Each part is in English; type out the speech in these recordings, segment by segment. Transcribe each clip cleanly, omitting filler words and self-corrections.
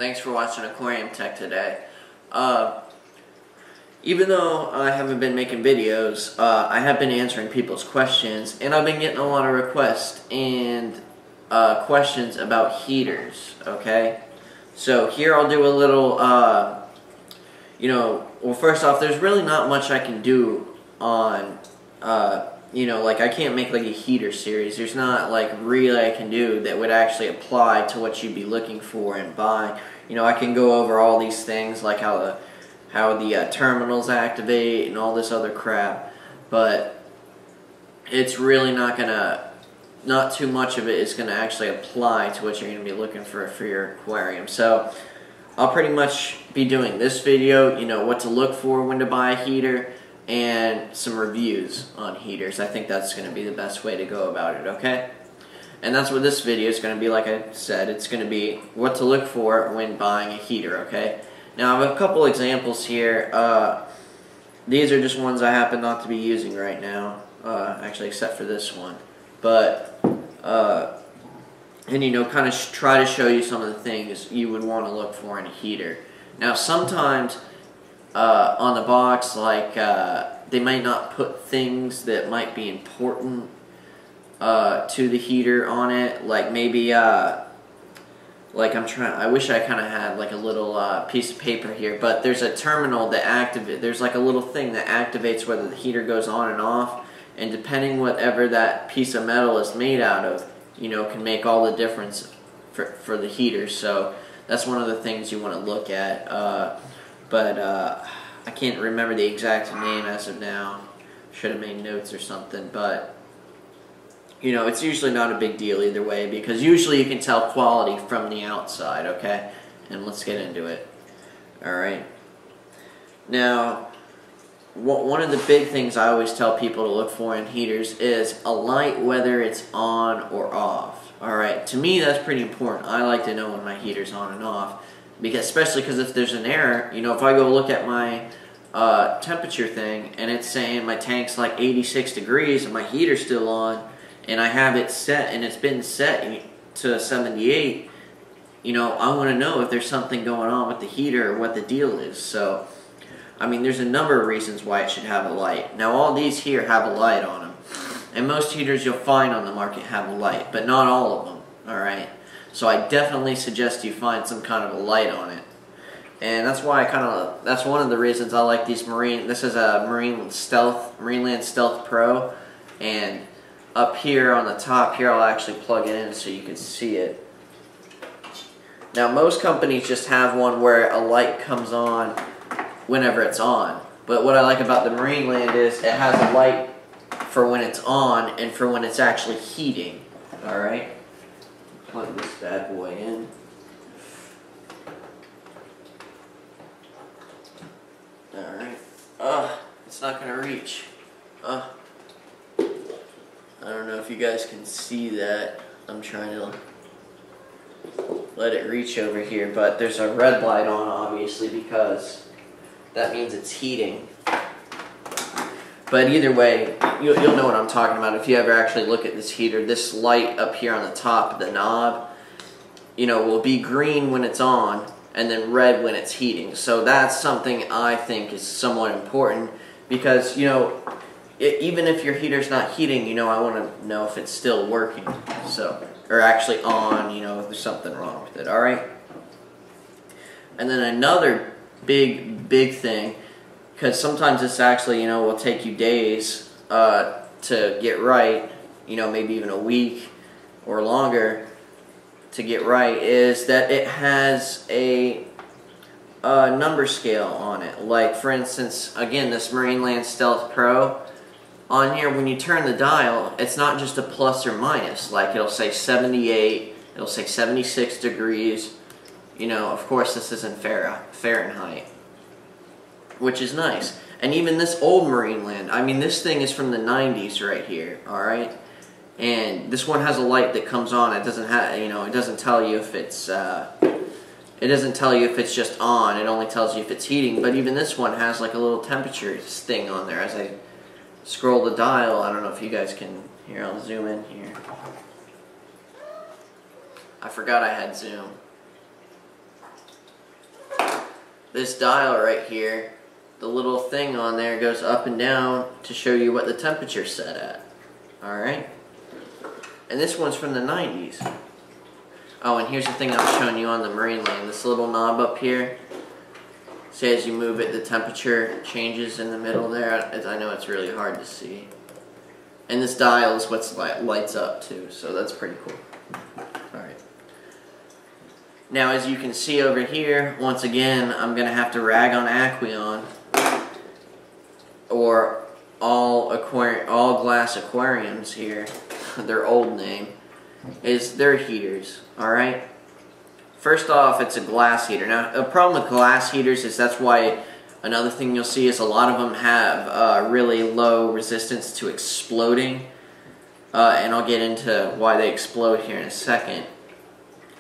Thanks for watching Aquarium Tech today. Even though I haven't been making videos, I have been answering people's questions, and I've been getting a lot of requests and questions about heaters, okay? So here I'll do a little, well, first off, there's really not much I can do on, like I can't make like a heater series. There's not like really I can do that would actually apply to what you'd be looking for and buy. I can go over all these things like how the terminals activate and all this other crap, but it's really not too much of it is gonna actually apply to what you're gonna be looking for your aquarium. So I'll pretty much be doing this video, what to look for when to buy a heater, and some reviews on heaters. I think that's going to be the best way to go about it, okay? And that's what this video is going to be. Like I said, it's going to be what to look for when buying a heater, okay? Now, I have a couple examples here. These are just ones I happen not to be using right now, actually, except for this one. But, kind of try to show you some of the things you would want to look for in a heater. Now, sometimes on the box, like they might not put things that might be important to the heater on it. Like maybe, I wish I kind of had like a little piece of paper here, but there's a terminal that there's like a little thing that activates whether the heater goes on and off, and depending whatever that piece of metal is made out of, can make all the difference for the heater. So that's one of the things you want to look at. But I can't remember the exact name as of now. Should have made notes or something. But, it's usually not a big deal either way, because usually you can tell quality from the outside, okay? And let's get into it. Alright. Now, one of the big things I always tell people to look for in heaters is a light, whether it's on or off. Alright, to me that's pretty important. I like to know when my heater's on and off. Especially because if there's an error, if I go look at my temperature thing and it's saying my tank's like 86 degrees and my heater's still on, and I have it set and it's been set to 78, I want to know if there's something going on with the heater or what the deal is. So, there's a number of reasons why it should have a light. Now, all these here have a light on them, and most heaters you'll find on the market have a light, but not all of them, alright? So I definitely suggest you find some kind of a light on it. And that's why that's one of the reasons I like these this is a Marineland Stealth Pro, and up here on the top here I'll actually plug it in so you can see it. Now most companies just have one where a light comes on whenever it's on. But what I like about the Marineland is it has a light for when it's on and for when it's actually heating. Alright? Plug this bad boy in. Alright. It's not going to reach. I don't know if you guys can see that. I'm trying to let it reach over here, but there's a red light on, obviously, because that means it's heating. But either way, you'll know what I'm talking about if you ever actually look at this heater. This light up here on the top of the knob, will be green when it's on and then red when it's heating. So that's something I think is somewhat important because, even if your heater's not heating, I want to know if it's still working. So, or actually on, if there's something wrong with it, alright? And then another big thing, because sometimes this actually, will take you days to get right, maybe even a week or longer to get right, is that it has a number scale on it. Like, for instance, again, this Marineland Stealth Pro, on here, when you turn the dial, it's not just a plus or minus. Like, it'll say 78, it'll say 76 degrees. Of course, this isn't Fahrenheit, which is nice. And even this old Marineland, this thing is from the 90s right here, alright? And this one has a light that comes on. It doesn't have, it doesn't tell you if it's, just on. It only tells you if it's heating. But even this one has like a little temperature thing on there. As I scroll the dial, I don't know if you guys can, here, I'll zoom in here. I forgot I had zoom. this dial right here, the little thing on there goes up and down to show you what the temperature's set at. Alright? And this one's from the 90s. Oh, and here's the thing I was showing you on the marine lane. This little knob up here. See, as you move it, the temperature changes in the middle there. I know it's really hard to see. And this dial is what lights up too, so that's pretty cool. Alright. Now, as you can see over here, once again, I'm going to have to rag on Aquarium, or all glass aquariums here, their old name, is their heaters, alright? First off, it's a glass heater. Now, the problem with glass heaters is that's why another thing you'll see is a lot of them have really low resistance to exploding, and I'll get into why they explode here in a second.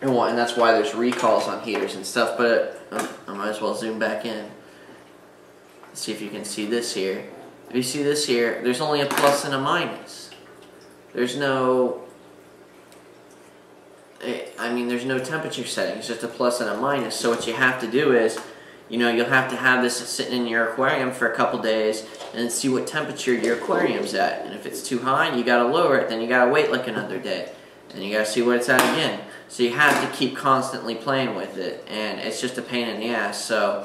And that's why there's recalls on heaters and stuff, but I might as well zoom back in. Let's see if you can see this here. If you see this here, there's only a plus and a minus. There's no, there's no temperature setting. It's just a plus and a minus. So what you have to do is, you'll have to have this sitting in your aquarium for a couple days and see what temperature your aquarium's at. And if it's too high, you gotta lower it. Then you gotta wait like another day. And you gotta see what it's at again. So you have to keep constantly playing with it, and it's just a pain in the ass. So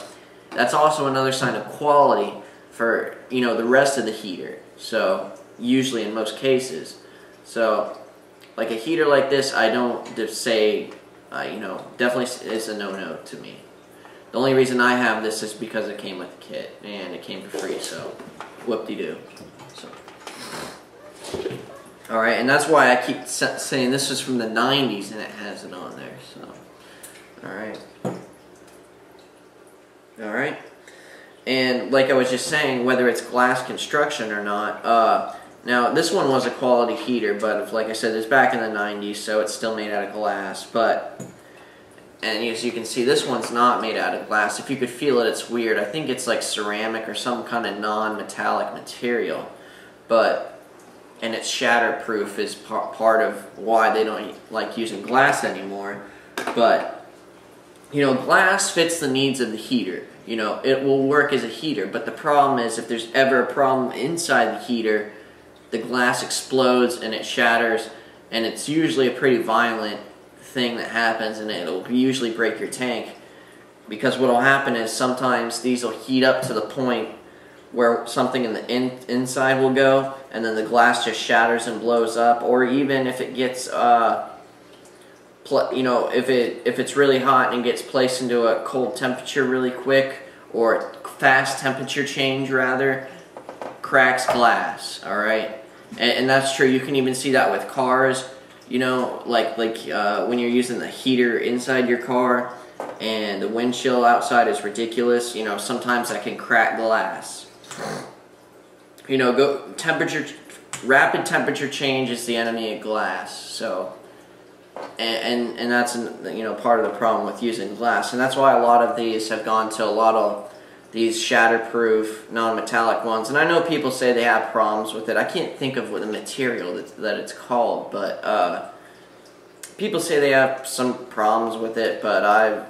that's also another sign of quality for the rest of the heater. So usually in most cases. So like a heater like this, I don't just say definitely is a no-no to me. The only reason I have this is because it came with the kit and it came for free. So whoop-de-doo. So. Alright, and that's why I keep saying this is from the 90s and it has it on there, so. Alright. Alright. And like I was just saying, whether it's glass construction or not, now this one was a quality heater, but like I said, it's back in the 90s, so it's still made out of glass, and as you can see, this one's not made out of glass. If you could feel it, it's weird. I think it's like ceramic or some kind of non-metallic material, and it's shatterproof is part of why they don't like using glass anymore. But glass fits the needs of the heater. It will work as a heater, but the problem is if there's ever a problem inside the heater, the glass explodes and it shatters, and it's usually a pretty violent thing that happens, and it'll usually break your tank, because what will happen is sometimes these will heat up to the point where something in the inside will go, and then the glass just shatters and blows up. Or even if it gets, if it's really hot and gets placed into a cold temperature really quick, or fast temperature change rather, cracks glass. All right, and that's true. You can even see that with cars. Like when you're using the heater inside your car, and the wind chill outside is ridiculous. Sometimes that can crack glass. Rapid temperature change is the enemy of glass. So, and that's part of the problem with using glass, and that's why a lot of these have gone to a lot of these shatterproof non-metallic ones. And I know people say they have problems with it. I can't think of what the material that it's called, but people say they have some problems with it, but I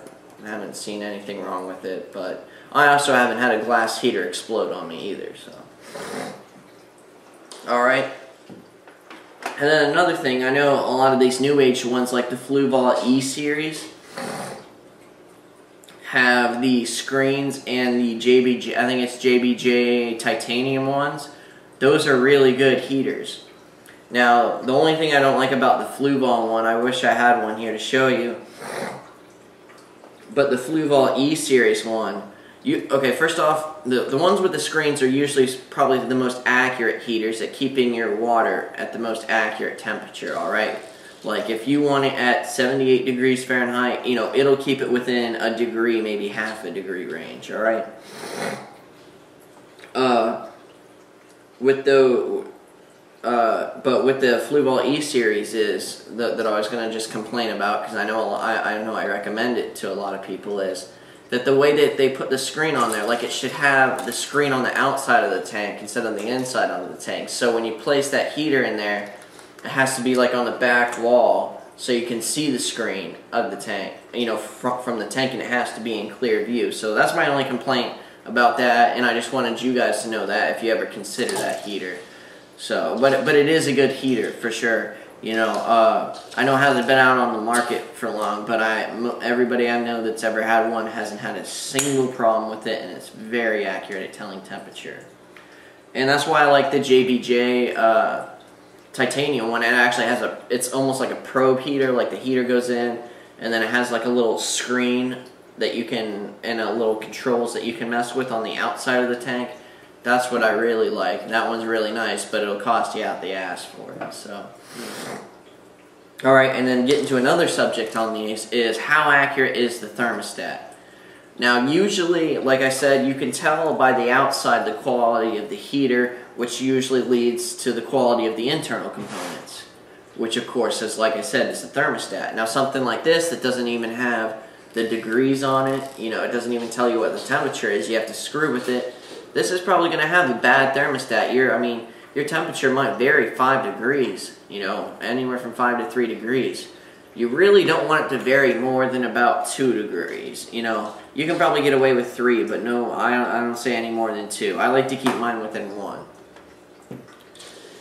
haven't seen anything wrong with it. But I also haven't had a glass heater explode on me either, so. Alright. And then another thing, I know a lot of these new age ones like the Fluval E series have the screens, and the JBJ, I think it's JBJ titanium ones. Those are really good heaters. Now, the only thing I don't like about the Fluval one, I wish I had one here to show you, but the Fluval E series one, okay, first off, the ones with the screens are usually probably the most accurate heaters at keeping your water at the most accurate temperature, alright? Like if you want it at 78 degrees Fahrenheit, it'll keep it within a degree, maybe half a degree range, alright? But with the Fluval E series is that I was going to just complain about, because I know I recommend it to a lot of people, is that the way that they put the screen on there, like it should have the screen on the outside of the tank instead of the inside of the tank. So when you place that heater in there, it has to be like on the back wall so you can see the screen of the tank. from the tank, and it has to be in clear view. So that's my only complaint about that, and I just wanted you guys to know that if you ever consider that heater. So, but it is a good heater for sure. I know it hasn't been out on the market for long, but everybody I know that's ever had one hasn't had a single problem with it, and it's very accurate at telling temperature. And that's why I like the JBJ titanium one. It actually has it's almost like a probe heater. Like the heater goes in, and then it has like a little screen that you can, and a little controls that you can mess with on the outside of the tank. That's what I really like. That one's really nice, but it'll cost you out the ass for it. So, alright, and then getting to another subject on these is how accurate is the thermostat? Now, usually, like I said, you can tell by the outside the quality of the heater, which usually leads to the quality of the internal components, which of course is, like I said, is the thermostat. Now, something like this that doesn't even have the degrees on it, it doesn't even tell you what the temperature is, you have to screw with it. This is probably going to have a bad thermostat. Your temperature might vary 5 degrees, anywhere from 5 to 3 degrees. You really don't want it to vary more than about 2 degrees. You can probably get away with 3, but no, I don't say any more than 2. I like to keep mine within 1. And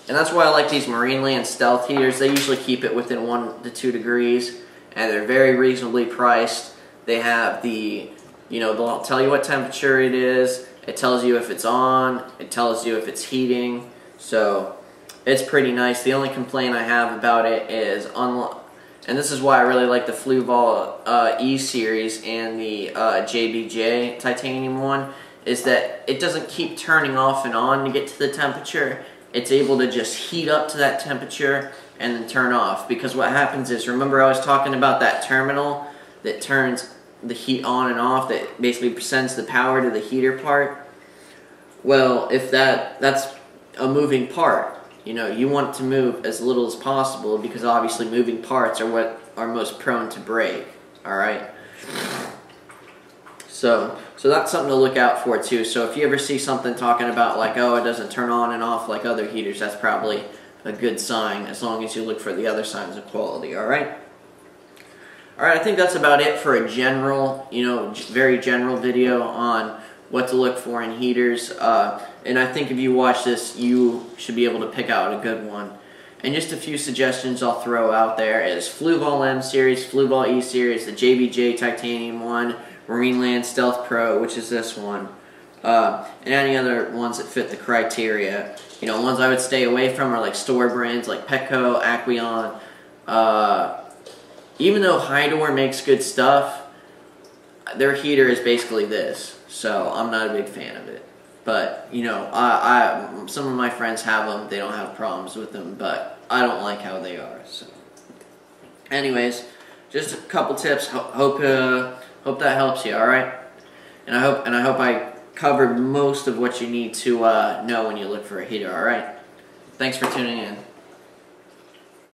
that's why I like these Marineland stealth heaters. They usually keep it within 1 to 2 degrees, and they're very reasonably priced. They have they'll tell you what temperature it is. It tells you if it's on. It tells you if it's heating. So it's pretty nice. The only complaint I have about it is, and this is why I really like the Fluval E-Series and the JBJ titanium one, is that it doesn't keep turning off and on to get to the temperature. It's able to just heat up to that temperature and then turn off. Because what happens is, remember I was talking about that terminal that turns the heat on and off, that basically sends the power to the heater part? Well, if that's a moving part, you want it to move as little as possible, because obviously moving parts are what are most prone to break. Alright? So that's something to look out for too. So if you ever see something talking about like, oh, it doesn't turn on and off like other heaters, that's probably a good sign, as long as you look for the other signs of quality. Alright? Alright, I think that's about it for a general, very general video on what to look for in heaters. And I think if you watch this, you should be able to pick out a good one. And just a few suggestions I'll throw out there is Fluval M Series, Fluval E Series, the JBJ Titanium one, Marineland Stealth Pro, which is this one, and any other ones that fit the criteria. Ones I would stay away from are like store brands like Petco, Aquarium. Even though Hydor makes good stuff, their heater is basically this, so I'm not a big fan of it. But, some of my friends have them, they don't have problems with them, but I don't like how they are, so. Anyways, just a couple tips, hope that helps you, alright? And I hope I covered most of what you need to know when you look for a heater, alright? Thanks for tuning in.